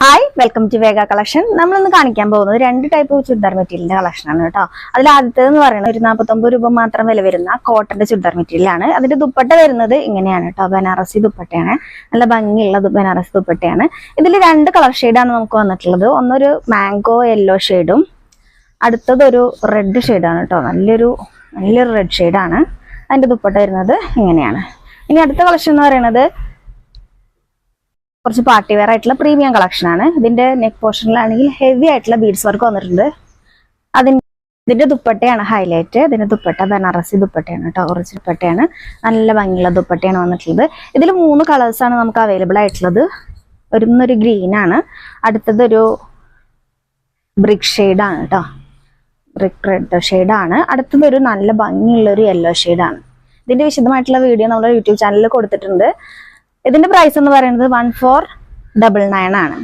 Hi welcome to വേഗ collection. നമ്മളിന്ന് കാണിക്കാൻ പോകുന്നത് രണ്ട് ടൈപ്പ് ചുരിദാർ മെറ്റീരിയലിന്റെ കളക്ഷൻ ആണ് കേട്ടോ. അതിൽ ആദ്യത്തേതെന്ന് പറയുന്നത് ഒരു 49 രൂപ മാത്രം വില വരുന്ന കോട്ടന്റെ ചുരിദാർ മെറ്റീരിയൽ ആണ്. അതിന്റെ ദുപ്പട്ട വരുന്നത് ഇങ്ങനെയാണ് കേട്ടോ. ബനാറസി ദുപ്പട്ടയാണ്, നല്ല ഭംഗിയുള്ള ബനാറസി ദുപ്പട്ടയാണ്. ഇതിൽ രണ്ട് കളർ ഷെയ്ഡാണ് നമുക്ക് വന്നിട്ടുള്ളത്. ഒന്നൊരു മാംഗോ യെല്ലോ ഷെയ്ഡും അടുത്തതൊരു റെഡ് ഷെയ്ഡാണ് കേട്ടോ. നല്ലൊരു റെഡ് ഷെയ്ഡാണ്. അതിന്റെ ദുപ്പട്ട വരുന്നത് ഇങ്ങനെയാണ്. ഇനി അടുത്ത കളക്ഷൻ എന്ന് പറയുന്നത് കുറച്ച് പാർട്ടി വെയർ ആയിട്ടുള്ള പ്രീമിയം കളക്ഷൻ ആണ്. ഇതിന്റെ നെക്ക് പോർഷനിലാണെങ്കിൽ ഹെവി ആയിട്ടുള്ള ബീഡ്സ് വർക്ക് വന്നിട്ടുണ്ട്. ഇതിന്റെ ദുപ്പട്ടയാണ് ഹൈലൈറ്റ്. ഇതിന്റെ ദുപ്പട്ട ബനാറസി ദുപ്പട്ടയാണ് കേട്ടോ. കുറച്ച് ദുപ്പട്ടയാണ്, നല്ല ഭംഗിയുള്ള ദുപ്പട്ടയാണ് വന്നിട്ടുള്ളത്. ഇതിൽ 3 കളേഴ്സാണ് നമുക്ക് അവൈലബിൾ ആയിട്ടുള്ളത്. ഒരു ഗ്രീൻ ആണ്, അടുത്തതൊരു ബ്രിക്ക് ഷെയ്ഡാണ് കേട്ടോ, ബ്രിക്ക് റെഡ് ഷെയ്ഡാണ്. അടുത്തതൊരു നല്ല ഭംഗിയുള്ള ഒരു യെല്ലോ ഷെയ്ഡാണ്. ഇതിന്റെ വിശദമായിട്ടുള്ള വീഡിയോ നമ്മുടെ യൂട്യൂബ് ചാനലിൽ കൊടുത്തിട്ടുണ്ട്. ഇതിന്റെ പ്രൈസ് എന്ന് പറയുന്നത് 1499 ആണ്.